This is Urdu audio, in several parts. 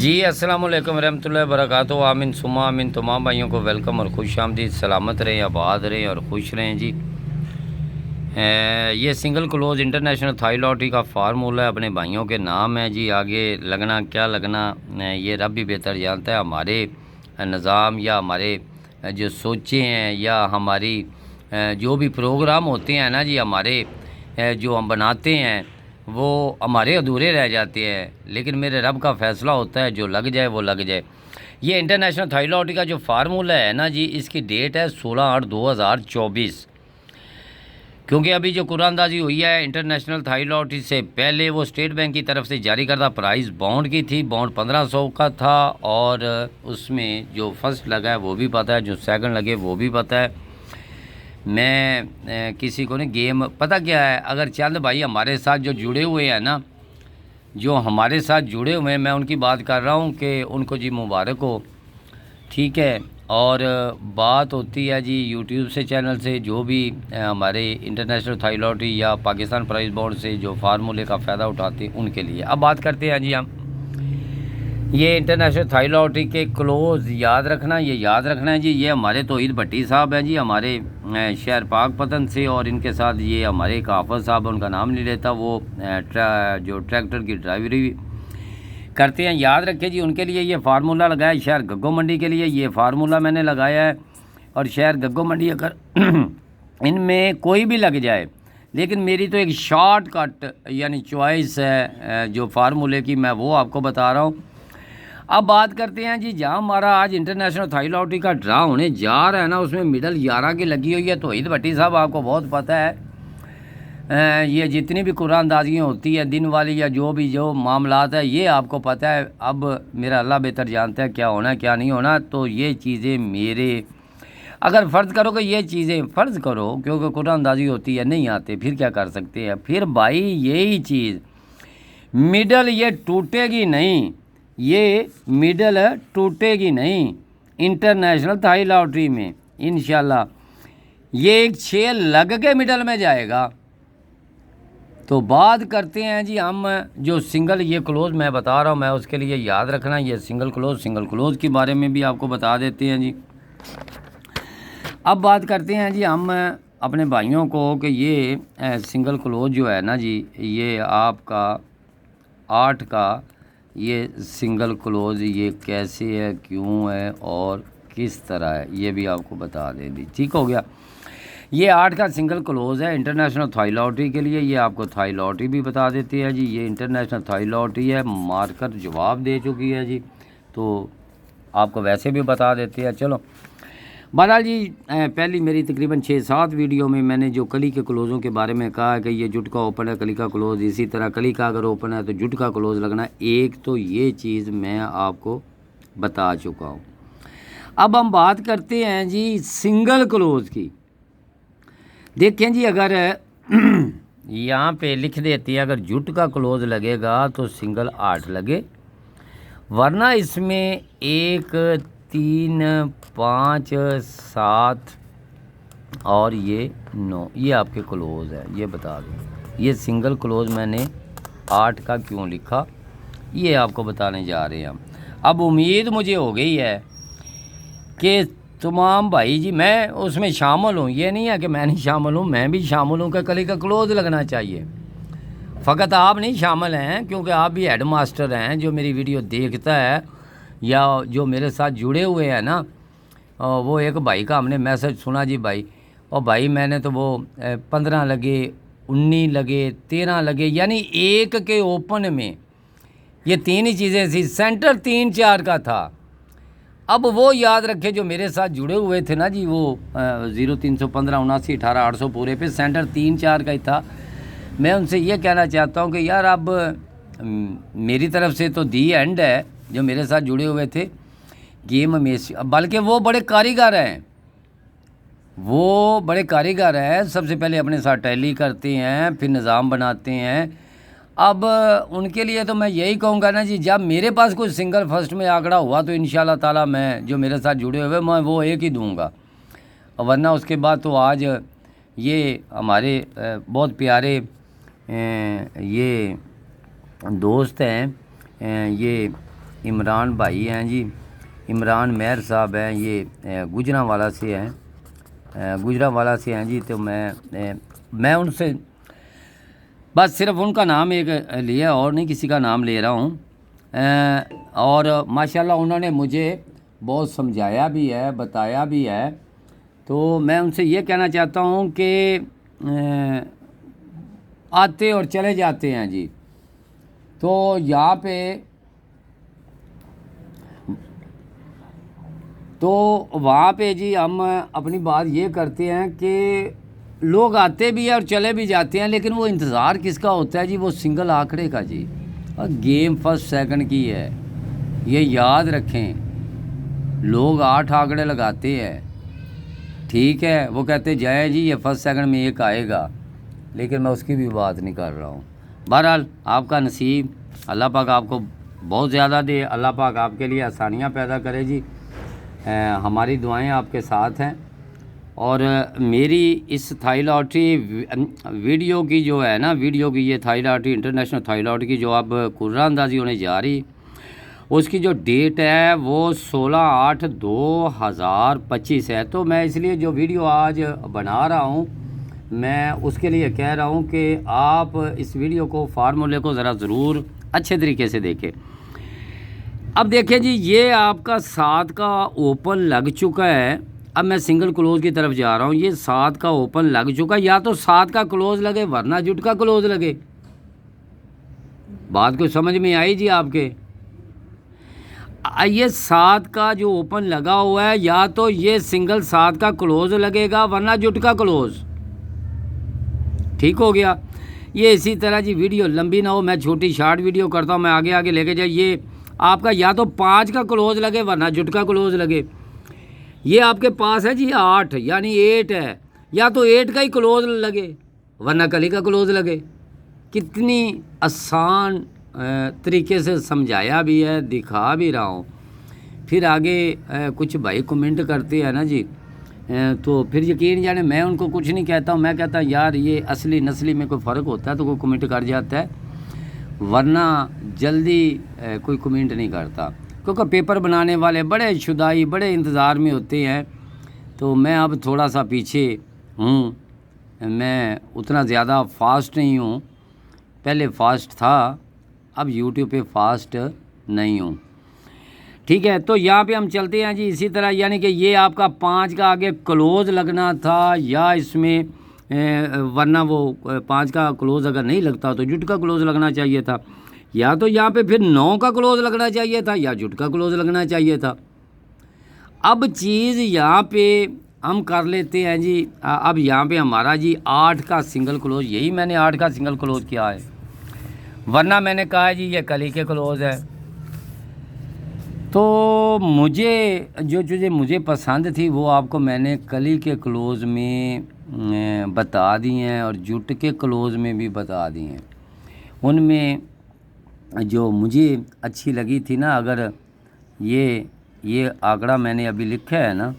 جی السلام علیکم ورحمۃ اللہ وبرکاتہ۔ آمین ثم آمین۔ تمام بھائیوں کو ویلکم اور خوش آمدید۔ سلامت رہیں، آباد رہیں اور خوش رہیں جی۔ یہ single close international Thai lottery کا فارمولہ ہے، اپنے بھائیوں کے نام ہے جی۔ آگے لگنا کیا لگنا یہ رب بھی بہتر جانتا ہے۔ ہمارے نظام یا ہمارے جو سوچیں ہیں یا ہماری جو بھی پروگرام ہوتے ہیں نا جی، ہمارے جو ہم بناتے ہیں وہ ہمارے ادھورے رہ جاتے ہیں، لیکن میرے رب کا فیصلہ ہوتا ہے، جو لگ جائے وہ لگ جائے۔ یہ انٹرنیشنل تھائی لاٹری کا جو فارمولہ ہے نا جی، اس کی ڈیٹ ہے 16/8/2024، کیونکہ ابھی جو قرآن اندازی ہوئی ہے انٹرنیشنل تھائی لاٹری سے پہلے وہ اسٹیٹ بینک کی طرف سے جاری کردہ پرائز بانڈ کی تھی۔ بانڈ 1500 کا تھا، اور اس میں جو فرسٹ لگا ہے وہ بھی پتہ ہے، جو سیکنڈ لگے وہ بھی پتہ ہے۔ میں کسی کو نہیں گیم پتہ کیا ہے، اگر چند بھائی ہمارے ساتھ جو جڑے ہوئے ہیں نا، جو ہمارے ساتھ جڑے ہوئے ہیں، میں ان کی بات کر رہا ہوں کہ ان کو جی مبارک ہو، ٹھیک ہے۔ اور بات ہوتی ہے جی یوٹیوب سے چینل سے جو بھی ہمارے انٹرنیشنل تھائی لاٹری یا پاکستان پرائز بورڈ سے جو فارمولے کا فائدہ اٹھاتے ہیں ان کے لیے اب بات کرتے ہیں جی ہم۔ یہ انٹرنیشنل تھائی لاٹری کے کلوز یاد رکھنا، یہ یاد رکھنا ہے جی۔ یہ ہمارے توحید بھٹی صاحب ہیں جی، ہمارے شہر پاک پتن سے، اور ان کے ساتھ یہ ہمارے ایک حافظ صاحب، ان کا نام نہیں لیتا، وہ جو ٹریکٹر کی ڈرائیوری کرتے ہیں۔ یاد رکھے جی، ان کے لیے یہ فارمولہ لگایا ہے۔ شہر گگو منڈی کے لیے یہ فارمولہ میں نے لگایا ہے، اور شہر گگو منڈی اگر ان میں کوئی بھی لگ جائے، لیکن میری تو ایک شارٹ کٹ یعنی چوائس ہے جو فارمولے کی، میں وہ آپ کو بتا رہا ہوں۔ اب بات کرتے ہیں جی، جہاں ہمارا آج انٹرنیشنل تھائی لاٹری کا ڈرا ہونے جا رہا ہے نا، اس میں مڈل 11 کی لگی ہوئی ہے۔ توحید بھٹی صاحب آپ کو بہت پتہ ہے، یہ جتنی بھی قرآن اندازیاں ہوتی ہے دن والی یا جو بھی جو معاملات ہے، یہ آپ کو پتہ ہے۔ اب میرا اللہ بہتر جانتا ہے کیا ہونا ہے کیا نہیں ہونا، تو یہ چیزیں میرے اگر فرض کرو کہ یہ چیزیں فرض کرو کیونکہ قرآن اندازی ہوتی ہے نہیں آتے، پھر کیا کر سکتے ہیں؟ پھر بھائی یہی چیز مڈل یہ ٹوٹے گی نہیں، یہ مڈل ٹوٹے گی نہیں انٹرنیشنل تھائی لاٹری میں انشاءاللہ۔ یہ ایک 6 لگ کے مڈل میں جائے گا۔ تو بات کرتے ہیں جی ہم جو سنگل یہ کلوز میں بتا رہا ہوں، میں اس کے لیے یاد رکھنا، یہ سنگل کلوز کے بارے میں بھی آپ کو بتا دیتے ہیں جی۔ اب بات کرتے ہیں جی ہم اپنے بھائیوں کو کہ یہ سنگل کلوز جو ہے نا جی، یہ آپ کا 8 کا یہ سنگل کلوز یہ کیسے ہے، کیوں ہے اور کس طرح ہے، یہ بھی آپ کو بتا دیں جی، ٹھیک ہو گیا۔ یہ 8 کا سنگل کلوز ہے انٹرنیشنل تھائی لاٹری کے لیے، یہ آپ کو تھائی لاٹری بھی بتا دیتے ہیں جی۔ یہ انٹرنیشنل تھائی لاٹری ہے، مارکر جواب دے چکی ہے جی، تو آپ کو ویسے بھی بتا دیتے ہیں۔ چلو بہرحال جی، پہلی میری تقریباً 6-7 ویڈیو میں نے جو کلی کے کلوزوں کے بارے میں کہا ہے کہ یہ جٹ کا اوپن ہے کلی کا کلوز، اسی طرح کلی کا اگر اوپن ہے تو جٹ کا کلوز لگنا ہے ایک، تو یہ چیز میں آپ کو بتا چکا ہوں۔ اب ہم بات کرتے ہیں جی سنگل کلوز کی۔ دیکھیں جی، اگر یہاں پہ لکھ دیتی ہے اگر جٹ کا کلوز لگے گا تو سنگل 8 لگے، ورنہ اس میں 1 3 5 7 اور یہ 9 یہ آپ کے کلوز ہے، یہ بتا دوں۔ یہ سنگل کلوز میں نے 8 کا کیوں لکھا یہ آپ کو بتانے جا رہے ہیں ہم۔ اب امید مجھے ہو گئی ہے کہ تمام بھائی جی میں اس میں شامل ہوں، یہ نہیں ہے کہ میں نہیں شامل ہوں، میں بھی شامل ہوں کہ کلی کا کلوز لگنا چاہیے۔ فقط آپ نہیں شامل ہیں کیونکہ آپ بھی ہیڈ ماسٹر ہیں، جو میری ویڈیو دیکھتا ہے یا جو میرے ساتھ جڑے ہوئے ہیں نا، وہ ایک بھائی کا ہم نے میسج سنا جی، بھائی اور بھائی میں نے تو وہ 15 لگے 19 لگے 13 لگے، یعنی ایک کے اوپن میں یہ 3 ہی چیزیں تھیں، سینٹر 3 4 کا تھا۔ اب وہ یاد رکھے جو میرے ساتھ جڑے ہوئے تھے نا جی، وہ 0315 79 18 800 پورے پہ سینٹر 3 4 کا ہی تھا۔ میں ان سے یہ کہنا چاہتا ہوں کہ یار اب میری طرف سے تو دی اینڈ ہے، جو میرے ساتھ جڑے ہوئے تھے گیم میں، بلکہ وہ بڑے کاریگر ہیں، وہ بڑے کاریگر ہیں، سب سے پہلے اپنے ساتھ ٹیلی کرتے ہیں پھر نظام بناتے ہیں۔ اب ان کے لیے تو میں یہی کہوں گا نا جی، جب میرے پاس کوئی سنگل فرسٹ میں آنکڑا ہوا تو انشاءاللہ تعالیٰ میں جو میرے ساتھ جڑے ہوئے میں وہ ایک ہی دوں گا، ورنہ اس کے بعد تو آج یہ ہمارے بہت پیارے یہ دوست ہیں، یہ عمران بھائی ہیں جی، عمران مہر صاحب ہیں، یہ گجرانوالا سے ہیں، گجرانوالا سے ہیں جی۔ تو میں ان سے بس صرف ان کا نام ایک لیا، اور نہیں کسی کا نام لے رہا ہوں۔ اور ماشاءاللہ انہوں نے مجھے بہت سمجھایا بھی ہے، بتایا بھی ہے۔ تو میں ان سے یہ کہنا چاہتا ہوں کہ آتے اور چلے جاتے ہیں جی، تو یہاں پہ تو وہاں پہ جی ہم اپنی بات یہ کرتے ہیں کہ لوگ آتے بھی ہیں اور چلے بھی جاتے ہیں، لیکن وہ انتظار کس کا ہوتا ہے جی؟ وہ سنگل آنکڑے کا جی۔ گیم فرسٹ سیکنڈ کی ہے، یہ یاد رکھیں۔ لوگ 8 آنکڑے لگاتے ہیں، ٹھیک ہے، وہ کہتے جائیں جی یہ فرسٹ سیکنڈ میں ایک آئے گا، لیکن میں اس کی بھی بات نہیں کر رہا ہوں۔ بہرحال آپ کا نصیب اللہ پاک آپ کو بہت زیادہ دے، اللہ پاک آپ کے لیے آسانیاں پیدا کرے جی۔ ہماری دعائیں آپ کے ساتھ ہیں، اور میری اس تھائی لاٹری ویڈیو کی جو ہے نا، ویڈیو کی یہ Thai lottery international Thai lottery کی جو اب قرعہ اندازی ہونے جا رہی، اس کی جو ڈیٹ ہے وہ 16/8/2025 ہے۔ تو میں اس لیے جو ویڈیو آج بنا رہا ہوں، میں اس کے لیے کہہ رہا ہوں کہ آپ اس ویڈیو کو، فارمولے کو ذرا ضرور اچھے طریقے سے دیکھیں۔ اب دیکھیں جی، یہ آپ کا 7 کا اوپن لگ چکا ہے۔ اب میں سنگل کلوز کی طرف جا رہا ہوں۔ یہ 7 کا اوپن لگ چکا، یا تو 7 کا کلوز لگے ورنہ جٹ کا کلوز لگے۔ بات کو سمجھ میں آئی جی آپ کے؟ یہ 7 کا جو اوپن لگا ہوا ہے، یا تو یہ سنگل 7 کا کلوز لگے گا ورنہ جٹ کا کلوز، ٹھیک ہو گیا۔ یہ اسی طرح جی ویڈیو لمبی نہ ہو، میں چھوٹی شارٹ ویڈیو کرتا ہوں، میں آگے آگے لے کے جائے۔ یہ آپ کا یا تو 5 کا کلوز لگے ورنہ جٹ کا کلوز لگے۔ یہ آپ کے پاس ہے جی 8 یعنی 8 ہے، یا تو 8 کا ہی کلوز لگے ورنہ کلی کا کلوز لگے۔ کتنی آسان طریقے سے سمجھایا بھی ہے، دکھا بھی رہا ہوں۔ پھر آگے کچھ بھائی کمنٹ کرتے ہیں نا جی، تو پھر یقین جانے میں ان کو کچھ نہیں کہتا ہوں، میں کہتا ہوں یار یہ اصلی نسلی میں کوئی فرق ہوتا ہے تو کوئی کمنٹ کر جاتا ہے، ورنہ جلدی کوئی کمنٹ نہیں کرتا، کیونکہ پیپر بنانے والے بڑے شدائی، بڑے انتظار میں ہوتے ہیں۔ تو میں اب تھوڑا سا پیچھے ہوں، میں اتنا زیادہ فاسٹ نہیں ہوں، پہلے فاسٹ تھا، اب یوٹیوب پہ فاسٹ نہیں ہوں، ٹھیک ہے۔ تو یہاں پہ ہم چلتے ہیں جی اسی طرح، یعنی کہ یہ آپ کا 5 کا آگے کلوز لگنا تھا، یا اس میں ورنہ وہ 5 کا کلوز اگر نہیں لگتا تو جٹ کا کلوز لگنا چاہیے تھا، یا تو یہاں پہ پھر 9 کا کلوز لگنا چاہیے تھا، یا جٹ کا کلوز لگنا چاہیے تھا۔ اب چیز یہاں پہ ہم کر لیتے ہیں جی، اب یہاں پہ ہمارا جی 8 کا سنگل کلوز، یہی میں نے 8 کا سنگل کلوز کیا ہے، ورنہ میں نے کہا ہے جی یہ کلی کے کلوز ہے۔ تو مجھے جو چیزیں مجھے پسند تھی وہ آپ کو میں نے کلی کے کلوز میں بتا دی ہیں، اور جٹ کے کلوز میں بھی بتا دی ہیں۔ ان میں جو مجھے اچھی لگی تھی نا، اگر یہ آنکڑا میں نے ابھی لکھا ہے نا،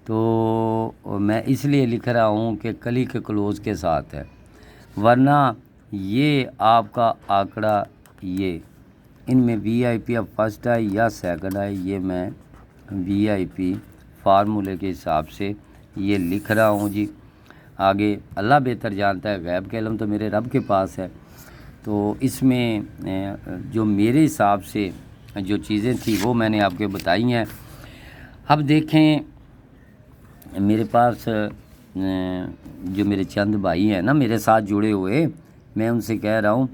تو میں اس لیے لکھ رہا ہوں کہ کلی کے کلوز کے ساتھ ہے، ورنہ یہ آپ کا آنکڑا، یہ ان میں وی آئی پی اب فرسٹ ہے یا سیکنڈ ہے، یہ میں وی آئی پی فارمولے کے حساب سے یہ لکھ رہا ہوں جی۔ آگے اللہ بہتر جانتا ہے، غیب کا علم تو میرے رب کے پاس ہے۔ تو اس میں جو میرے حساب سے جو چیزیں تھیں وہ میں نے آپ کو بتائی ہیں۔ اب دیکھیں میرے پاس جو میرے چند بھائی ہیں نا میرے ساتھ جڑے ہوئے، میں ان سے کہہ رہا ہوں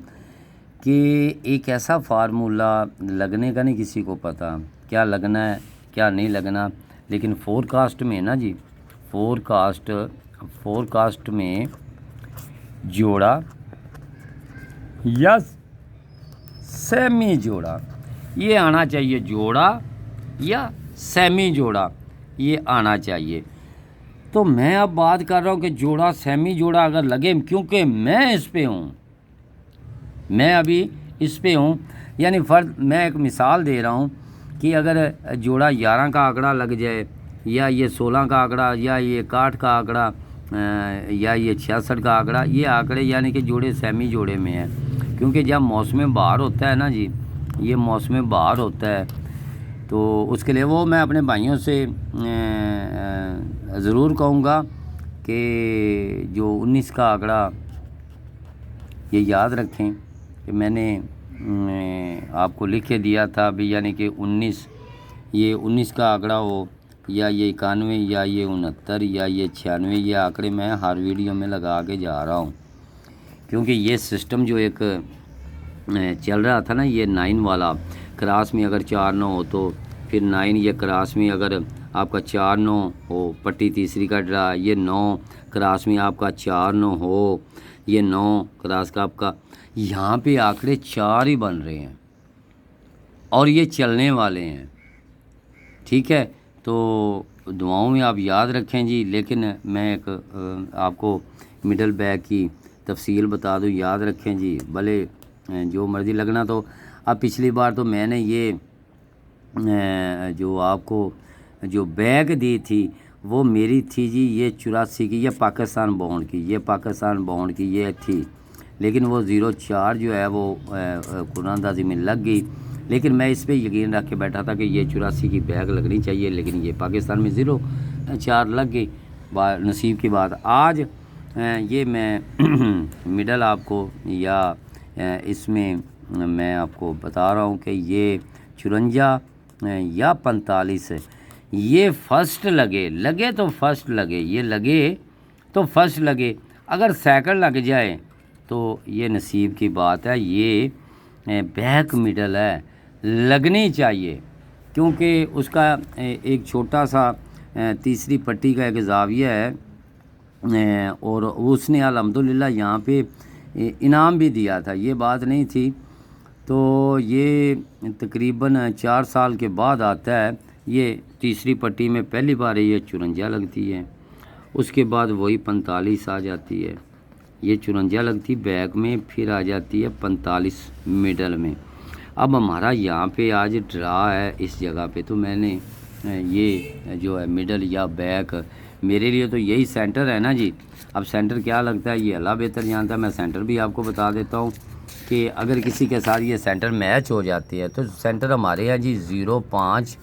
کہ ایک ایسا فارمولہ لگنے کا نہیں کسی کو پتہ کیا لگنا ہے کیا نہیں لگنا، لیکن فور کاسٹ میں نا جی، فور کاسٹ میں جوڑا یا سیمی جوڑا یہ آنا چاہیے، جوڑا یا سیمی جوڑا یہ آنا چاہیے۔ تو میں اب بات کر رہا ہوں کہ جوڑا سیمی جوڑا اگر لگے، کیونکہ میں اس پہ ہوں، میں ابھی اس پہ ہوں، یعنی فرض میں ایک مثال دے رہا ہوں کہ اگر جوڑا 11 کا آنکڑا لگ جائے، یا یہ 16 کا آنکڑا، یا یہ 61 کا آنکڑا، یا یہ 66 کا آنکڑا، یہ آنکڑے یعنی کہ جوڑے سیمی جوڑے میں ہیں، کیونکہ جب موسم بہار ہوتا ہے نا جی، یہ موسم بہار ہوتا ہے، تو اس کے لیے وہ میں اپنے بھائیوں سے ضرور کہوں گا کہ جو 19 کا آنکڑا یہ یاد رکھیں کہ میں نے آپ کو لکھ کے دیا تھا بھی، یعنی کہ 19 کا آنکڑا ہو یا یہ 91 یا یہ 69 یا یہ 96، یہ آنکڑے میں ہر ویڈیو میں لگا کے جا رہا ہوں، کیونکہ یہ سسٹم جو ایک چل رہا تھا نا، یہ 9 والا، کراس میں اگر 4 9 ہو تو پھر 9، یہ کراس میں اگر آپ کا 4 9 ہو، پٹی تیسری کا ڈرا، یہ 9 کراس میں آپ کا 4 9 ہو، یہ 9 کراس کا آپ کا، یہاں پہ آنکڑے 4 ہی بن رہے ہیں اور یہ چلنے والے ہیں، ٹھیک ہے؟ تو دعاؤں میں آپ یاد رکھیں جی۔ لیکن میں ایک آپ کو مڈل بیک کی تفصیل بتا دوں، یاد رکھیں جی، بھلے جو مرضی لگنا۔ تو اب پچھلی بار تو میں نے یہ جو آپ کو جو بیگ دی تھی وہ میری تھی جی، یہ 84 کی، یہ پاکستان بانڈ کی، یہ پاکستان بانڈ کی یہ تھی، لیکن وہ 04 جو ہے وہ قرآن اندازی میں لگ گئی، لیکن میں اس پہ یقین رکھ کے بیٹھا تھا کہ یہ 84 کی بیگ لگنی چاہیے، لیکن یہ پاکستان میں 04 لگ گئی، نصیب کی بات۔ آج یہ میں مڈل آپ کو یا اس میں میں آپ کو بتا رہا ہوں کہ یہ 54 یا 45 ہے، یہ فرسٹ لگے تو فرسٹ لگے، یہ لگے تو فرسٹ لگے، اگر سیکنڈ لگ جائے تو یہ نصیب کی بات ہے، یہ بیک مڈل ہے، لگنی چاہیے، کیونکہ اس کا ایک چھوٹا سا تیسری پٹی کا ایک زاویہ ہے، اور اس نے الحمدللہ یہاں پہ انعام بھی دیا تھا، یہ بات نہیں تھی۔ تو یہ تقریباً 4 سال کے بعد آتا ہے، یہ تیسری پٹی میں پہلی بار یہ 54 لگتی ہے، اس کے بعد وہی 45 آ جاتی ہے، یہ 54 لگتی بیک میں، پھر آ جاتی ہے 45 مڈل میں۔ اب ہمارا یہاں پہ آج ڈرا ہے اس جگہ پہ، تو میں نے یہ جو ہے مڈل یا بیک، میرے لیے تو یہی سینٹر ہے نا جی۔ اب سینٹر کیا لگتا ہے یہ اللہ بہتر جانتا ہے، میں سینٹر بھی آپ کو بتا دیتا ہوں کہ اگر کسی کے ساتھ یہ سینٹر میچ ہو جاتی ہے تو سینٹر ہمارے ہیں جی 0 5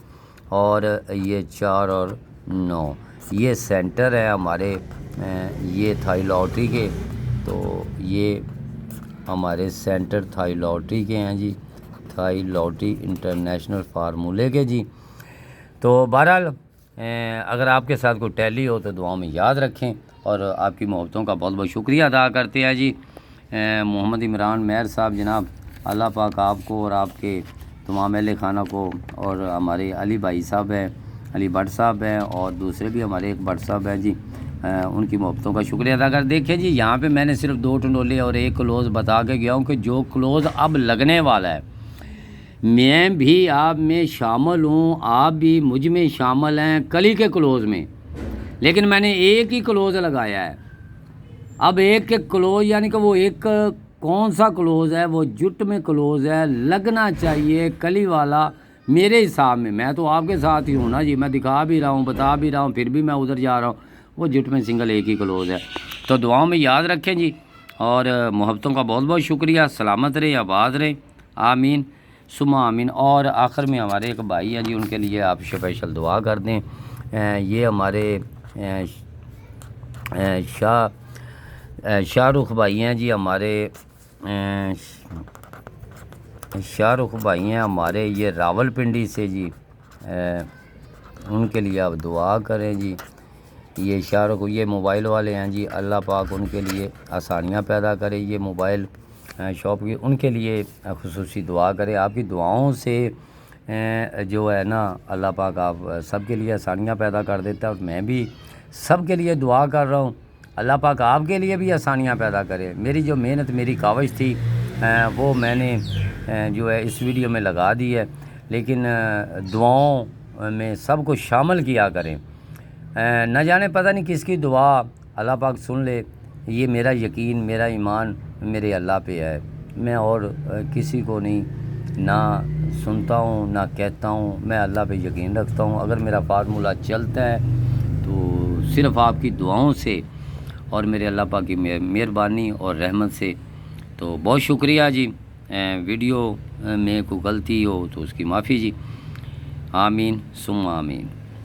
اور یہ 4 اور 9، یہ سینٹر ہے ہمارے یہ تھائی لاٹری کے، تو یہ ہمارے سینٹر تھائی لاٹری کے ہیں جی، تھائی لاٹری انٹرنیشنل فارمولے کے جی۔ تو بہرحال اگر آپ کے ساتھ کوئی ٹیلی ہو تو دعاؤں میں یاد رکھیں، اور آپ کی محبتوں کا بہت بہت شکریہ ادا کرتے ہیں جی۔ محمد عمران مہر صاحب جناب، اللہ پاک آپ کو اور آپ کے تمام اہل خانہ کو، اور ہمارے علی بھائی صاحب ہیں، علی بٹ صاحب ہیں، اور دوسرے بھی ہمارے ایک بٹ صاحب ہیں جی، ان کی محبتوں کا شکریہ ادا کر۔ دیکھیں جی یہاں پہ میں نے صرف 2 ٹنڈولے اور 1 کلوز بتا کے گیا ہوں کہ جو کلوز اب لگنے والا ہے، میں بھی آپ میں شامل ہوں، آپ بھی مجھ میں شامل ہیں کلی کے کلوز میں، لیکن میں نے ایک ہی کلوز لگایا ہے۔ اب ایک کے کلوز یعنی کہ وہ ایک کون سا کلوز ہے، وہ جٹ میں کلوز ہے، لگنا چاہیے کلی والا میرے حساب میں، میں تو آپ کے ساتھ ہی ہوں نا جی، میں دکھا بھی رہا ہوں، بتا بھی رہا ہوں، پھر بھی میں ادھر جا رہا ہوں، وہ جٹ میں سنگل ایک ہی کلوز ہے۔ تو دعاؤں میں یاد رکھیں جی، اور محبتوں کا بہت بہت شکریہ، سلامت رہیں، آباد رہیں، آمین ثم آمین۔ اور آخر میں ہمارے ایک بھائی ہیں جی، ان کے لیے آپ اسپیشل دعا کر دیں، یہ ہمارے شاہ رخ بھائی ہیں جی، ہمارے شاہ رخ بھائی ہیں ہمارے، یہ راول پنڈی سے جی، ان کے لیے آپ دعا کریں جی۔ یہ شاہ رخ یہ موبائل والے ہیں جی، اللہ پاک ان کے لیے آسانیاں پیدا کرے، یہ موبائل شاپ کی، ان کے لیے خصوصی دعا کرے۔ آپ کی دعاؤں سے جو ہے نا اللہ پاک آپ سب کے لیے آسانیاں پیدا کر دیتا ہے، اور میں بھی سب کے لیے دعا کر رہا ہوں، اللہ پاک آپ کے لیے بھی آسانیاں پیدا کرے۔ میری جو محنت، میری کاوش تھی وہ میں نے جو ہے اس ویڈیو میں لگا دی ہے، لیکن دعاؤں میں سب کو شامل کیا کریں، نہ جانے پتہ نہیں کس کی دعا اللہ پاک سن لے۔ یہ میرا یقین، میرا ایمان میرے اللہ پہ ہے، میں اور کسی کو نہیں نہ سنتا ہوں نہ کہتا ہوں، میں اللہ پہ یقین رکھتا ہوں۔ اگر میرا فارمولہ چلتا ہے تو صرف آپ کی دعاؤں سے اور میرے اللہ پاک کی مہربانی اور رحمت سے۔ تو بہت شکریہ جی، ویڈیو میں کوئی غلطی ہو تو اس کی معافی جی. آمین ثم آمین.